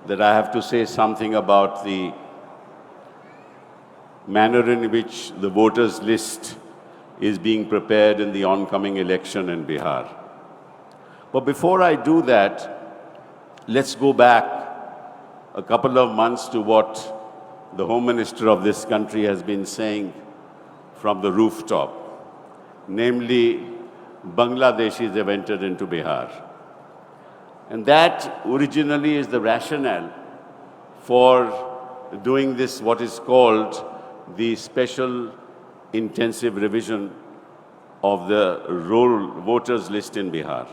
that I have to say something about the manner in which the voters' list is being prepared in the oncoming election in Bihar. But before I do that, let's go back a couple of months to what the Home Minister of this country has been saying from the rooftop, namely, Bangladeshis have entered into Bihar. And that originally is the rationale for doing this, what is called the special intensive revision of the roll voters list in Bihar.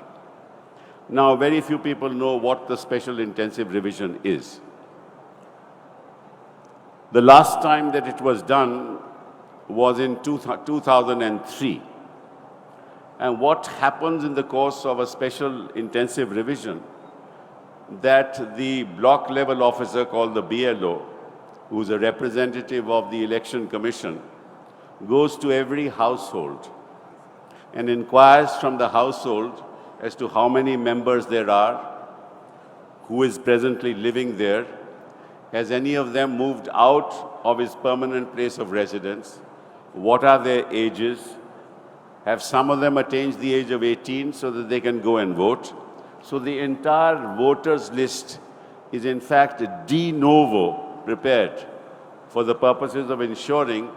Now, very few people know what the special intensive revision is. The last time that it was done was in 2003. And what happens in the course of a special intensive revision, that the block level officer called the BLO, who's a representative of the Election Commission, goes to every household and inquires from the household as to how many members there are, who is presently living there, has any of them moved out of his permanent place of residence, what are their ages, have some of them attained the age of 18 so that they can go and vote. So the entire voters list is in fact de novo prepared for the purposes of ensuring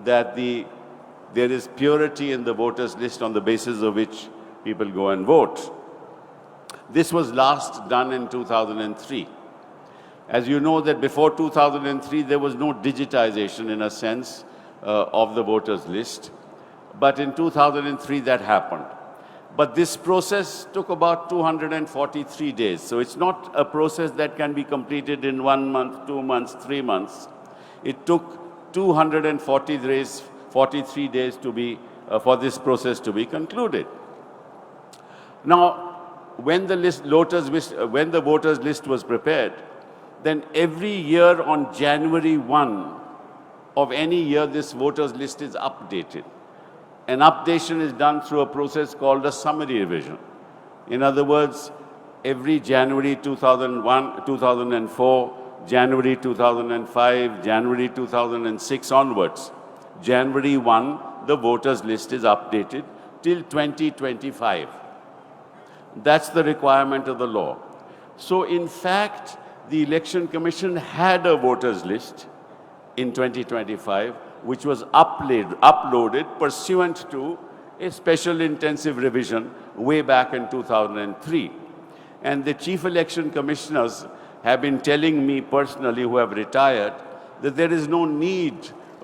that there is purity in the voters list on the basis of which people go and vote. This was last done in 2003. As you know that before 2003 there was no digitization in a sense of the voters list. But in 2003 that happened. But this process took about 243 days. So it's not a process that can be completed in 1 month, 2 months, 3 months. It took 243 days to be, for this process to be concluded. Now, when the voters list was prepared, then every year on January 1 of any year, this voters list is updated. An updation is done through a process called a summary revision. In other words, every January 2001, 2004, January 2005, January 2006 onwards, January 1, the voters list is updated till 2025. That's the requirement of the law. So in fact, the Election Commission had a voters list in 2025, which was uploaded pursuant to a special intensive revision way back in 2003. And the chief election commissioners have been telling me personally, who have retired, that there is no need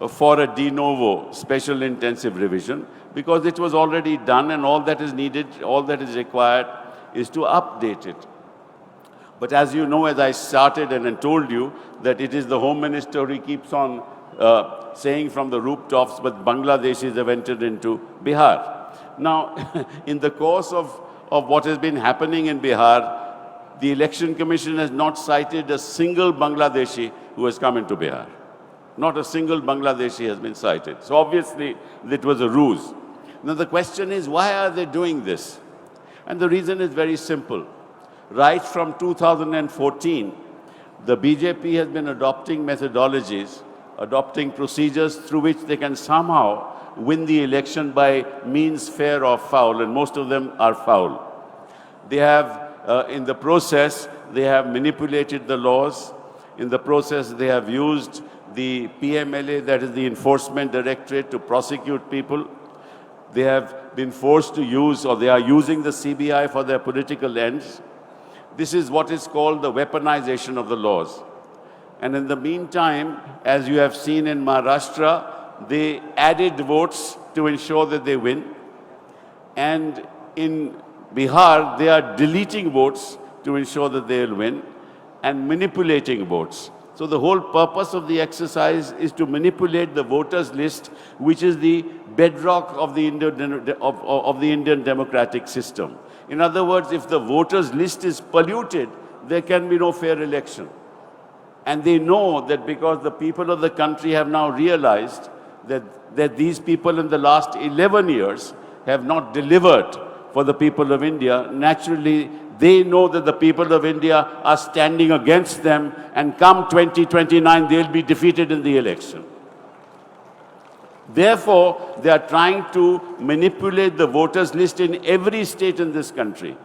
for a de novo special intensive revision because it was already done and all that is needed, all that is required is to update it. But as you know, as I started and I told you, that it is the Home Minister who keeps on saying from the rooftops, but Bangladeshis have entered into Bihar. Now, in the course of what has been happening in Bihar, the Election Commission has not cited a single Bangladeshi who has come into Bihar. Not a single Bangladeshi has been cited. So obviously, it was a ruse. Now the question is, why are they doing this? And the reason is very simple. Right from 2014, the BJP has been adopting methodologies, adopting procedures through which they can somehow win the election by means fair or foul, and most of them are foul. They have, in the process, they have manipulated the laws. In the process, they have used the PMLA, that is the Enforcement Directorate, to prosecute people. They have been forced to use, or they are using the CBI for their political ends. This is what is called the weaponization of the laws. And in the meantime, as you have seen in Maharashtra, they added votes to ensure that they win. And in Bihar, they are deleting votes to ensure that they will win and manipulating votes. So the whole purpose of the exercise is to manipulate the voters list, which is the bedrock of the Indian democratic system. In other words, if the voters list is polluted, there can be no fair election. And they know that because the people of the country have now realized that these people in the last 11 years have not delivered for the people of India, naturally They know that the people of India are standing against them, and come 2029, they'll be defeated in the election. Therefore, they are trying to manipulate the voters list in every state in this country.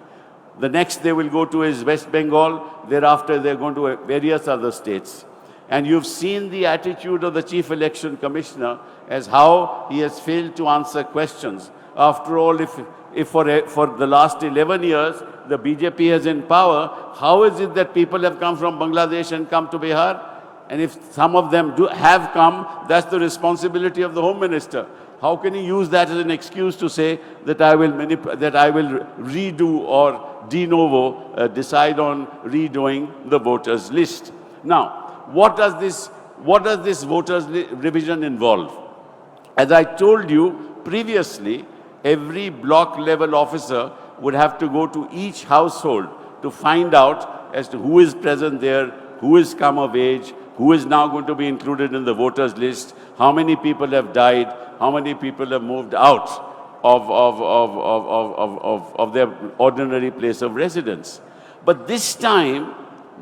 The next they will go to is West Bengal. Thereafter, they're going to various other states. And you've seen the attitude of the Chief Election Commissioner as how he has failed to answer questions. After all, if for the last 11 years, the BJP is in power, how is it that people have come from Bangladesh and come to Bihar? And if some of them have come, that's the responsibility of the Home Minister. How can he use that as an excuse to say that I will redo or de novo decide on redoing the voters list? Now, what does this voters revision involve? As I told you previously, every block level officer would have to go to each household to find out as to who is present there, who has come of age, who is now going to be included in the voters list, how many people have died, how many people have moved out of their ordinary place of residence. But this time,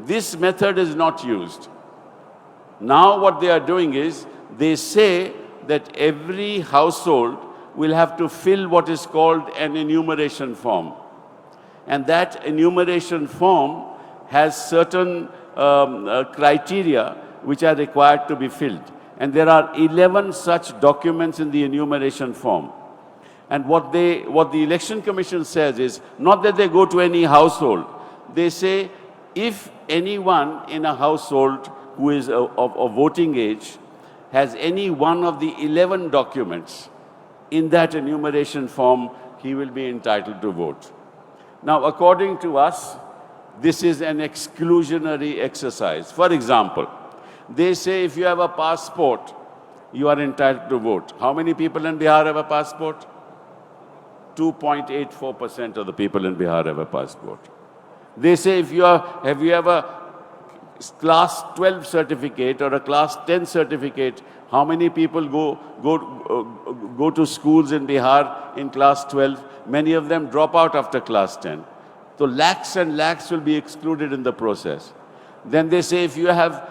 this method is not used. Now what they are doing is, they say that every household will have to fill what is called an enumeration form. And that enumeration form has certain criteria which are required to be filled. And there are 11 such documents in the enumeration form. And what the Election Commission says is, not that they go to any household. They say, if anyone in a household who is of voting age has any one of the 11 documents in that enumeration form, he will be entitled to vote. Now, according to us, this is an exclusionary exercise. For example, they say if you have a passport, you are entitled to vote. How many people in Bihar have a passport? 2.84% of the people in Bihar have a passport. They say if you have a class 12 certificate or a class 10 certificate, how many people go to schools in Bihar in class 12? Many of them drop out after class 10. So lakhs and lakhs will be excluded in the process. Then they say if you have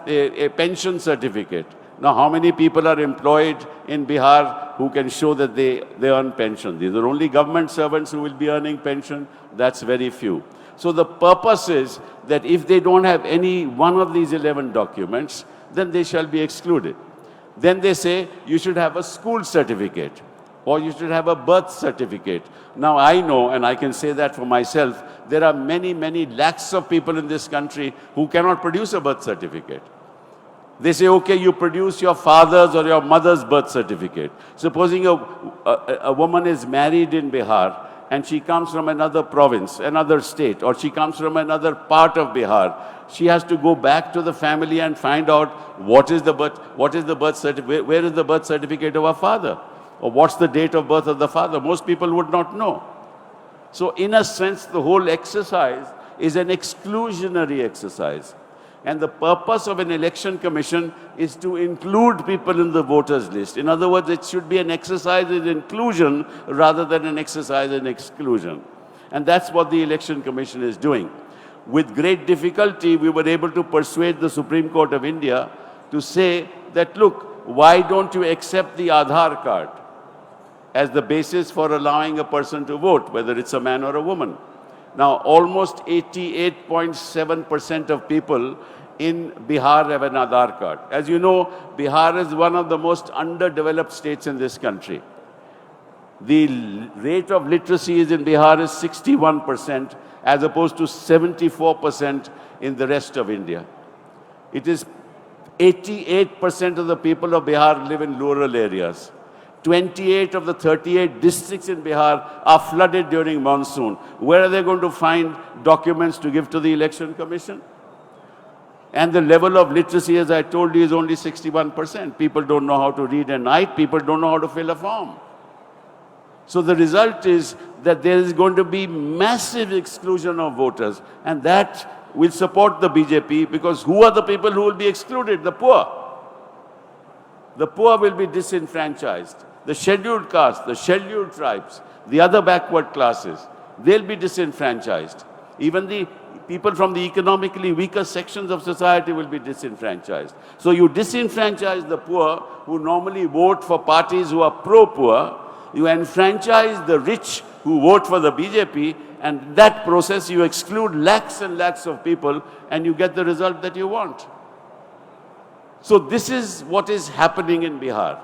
a pension certificate. Now, how many people are employed in Bihar who can show that they earn pension? These are only government servants who will be earning pension. That's very few. So the purpose is that if they don't have any one of these 11 documents, then they shall be excluded. Then they say you should have a school certificate or you should have a birth certificate. Now I know, and I can say that for myself, there are many, many lakhs of people in this country who cannot produce a birth certificate. They say, okay, you produce your father's or your mother's birth certificate. Supposing a woman is married in Bihar and she comes from another province, another state, or she comes from another part of Bihar, she has to go back to the family and find out what is the birth certificate, where is the birth certificate of her father, or what's the date of birth of the father. Most people would not know. So in a sense, the whole exercise is an exclusionary exercise. And the purpose of an election commission is to include people in the voters list. In other words, it should be an exercise in inclusion rather than an exercise in exclusion. And that's what the election commission is doing. With great difficulty, we were able to persuade the Supreme Court of India to say that, look, why don't you accept the Aadhaar card as the basis for allowing a person to vote, whether it's a man or a woman? Now, almost 88.7% of people in Bihar have an Aadhaar card. As you know, Bihar is one of the most underdeveloped states in this country. The rate of literacy in Bihar is 61%, as opposed to 74% in the rest of India. It is 88% of the people of Bihar live in rural areas. 28 of the 38 districts in Bihar are flooded during monsoon. Where are they going to find documents to give to the Election Commission? And the level of literacy, as I told you, is only 61%. People don't know how to read and write. People don't know how to fill a form. So the result is that there is going to be massive exclusion of voters. And that will support the BJP, because who are the people who will be excluded? The poor. The poor will be disenfranchised. The scheduled castes, the scheduled tribes, the other backward classes. they'll be disenfranchised. Even the people from the economically weaker sections of society will be disenfranchised. So you disenfranchise the poor who normally vote for parties who are pro-poor, you enfranchise the rich who vote for the BJP, and in that process you exclude lakhs and lakhs of people and you get the result that you want. So this is what is happening in Bihar.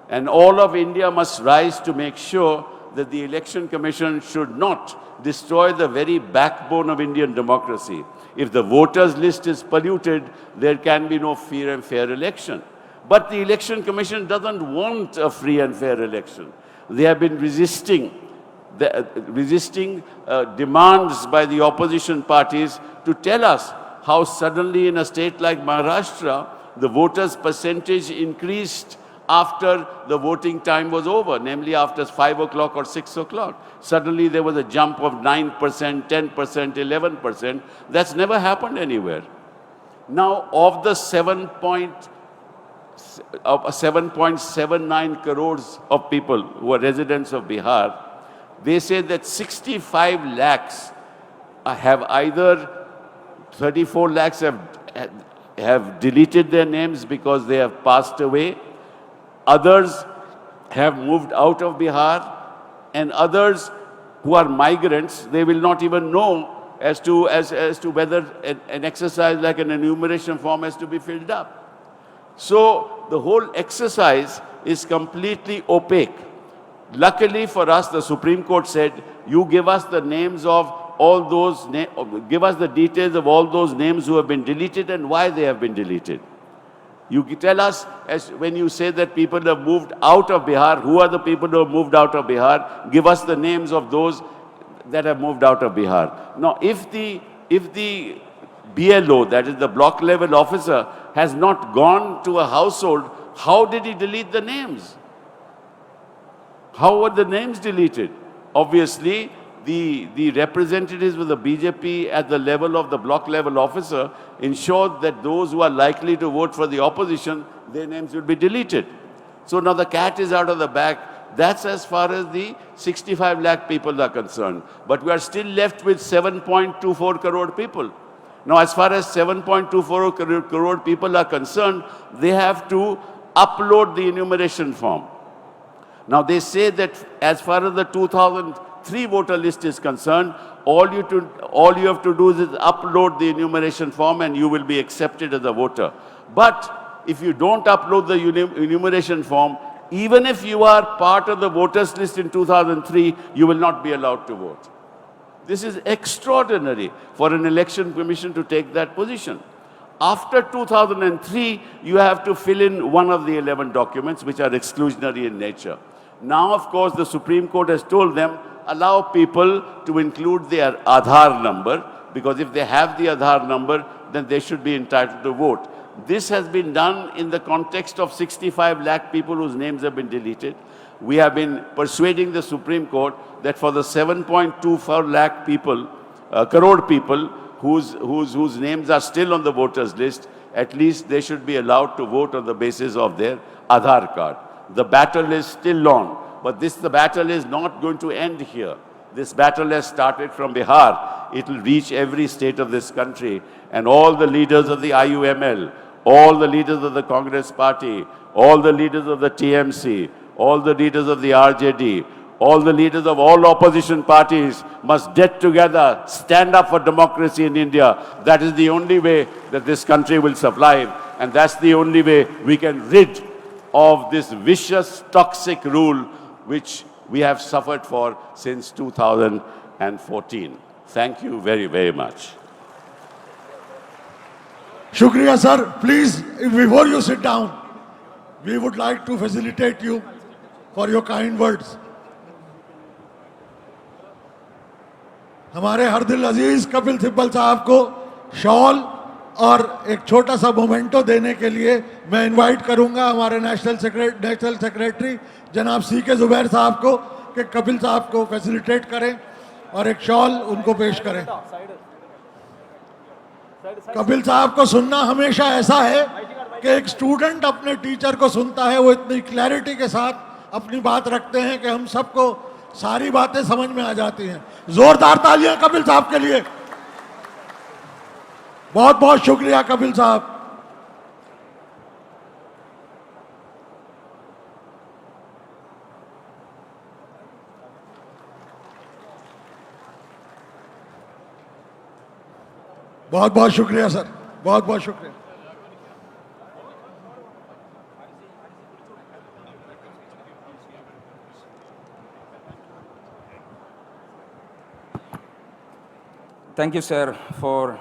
And all of India must rise to make sure that the Election Commission should not destroy the very backbone of Indian democracy. If the voters list is polluted, there can be no free and fair election. But the Election Commission doesn't want a free and fair election. They have been resisting demands by the opposition parties to tell us how suddenly in a state like Maharashtra, the voters' percentage increased after the voting time was over, namely after 5 o'clock or 6 o'clock. Suddenly there was a jump of 9%, 10%, 11%. That's never happened anywhere. Now, of the 7.79 crores of people who are residents of Bihar, they say that 65 lakhs have either, 34 lakhs have deleted their names because they have passed away, others have moved out of Bihar, and others who are migrants, they will not even know as to whether an exercise like an enumeration form has to be filled up. So the whole exercise is completely opaque. Luckily for us, the Supreme Court said, you give us the names of all those, give us the details of all those names who have been deleted and why they have been deleted. You tell us, as when you say that people have moved out of Bihar, who are the people who have moved out of Bihar? Give us the names of those that have moved out of Bihar. Now, if the BLO, that is the block level officer, has not gone to a household, how did he delete the names? How were the names deleted? Obviously, the representatives of the BJP at the level of the block level officer ensured that those who are likely to vote for the opposition, their names will be deleted. So now the cat is out of the bag. That's as far as the 65 lakh people are concerned. But we are still left with 7.24 crore people. Now, as far as 7.24 crore people are concerned, they have to upload the enumeration form. Now, they say that as far as the 2003 voter list is concerned, all you have to do is upload the enumeration form and you will be accepted as a voter. But if you don't upload the enumeration form, even if you are part of the voters list in 2003, you will not be allowed to vote. This is extraordinary for an election commission to take that position. After 2003, you have to fill in one of the 11 documents which are exclusionary in nature. Now, of course, the Supreme Court has told them, allow people to include their Aadhaar number, because if they have the Aadhaar number, then they should be entitled to vote. This has been done in the context of 65 lakh people whose names have been deleted. We have been persuading the Supreme Court that for the 7.24 lakh people, crore people whose names are still on the voters list, at least they should be allowed to vote on the basis of their Aadhaar card. The battle is still on, but the battle is not going to end here. This battle has started from Bihar. It will reach every state of this country, and all the leaders of the IUML, all the leaders of the Congress Party, all the leaders of the TMC, all the leaders of the RJD, all the leaders of all opposition parties must get together, stand up for democracy in India. That is the only way that this country will survive, and that's the only way we can rid of this vicious, toxic rule which we have suffered for since 2014. Thank you very, very much. Shukriya, sir. Please, before you sit down, we would like to facilitate you for your kind words. हमारे हर दिल अजीज कपिल सिब्बल साहब को shawl और एक छोटा सा memento देने के लिए मैं इनवाइट करूंगा हमारे नेशनल सेक्रेटरी जनाब सीके जुबैर साहब को कि कपिल साहब को फैसिलिटेट करें और एक शॉल उनको पेश करें। कपिल साहब को सुनना हमेशा ऐसा है कि एक स्टूडेंट अपने टीचर को सुनता है, वो इतनी क्लैरिटी के साथ अपनी बात रखते हैं कि हम सबको सारी बातें समझ में आ जाती हैं। जोरदार तालियां कपिल साहब के लिए। बहुत बहुत शुक्रिया कपिल साहब। बहुत बहुत शुक्रिया सर, बहुत बहुत शुक्रिया। Thank you, sir, for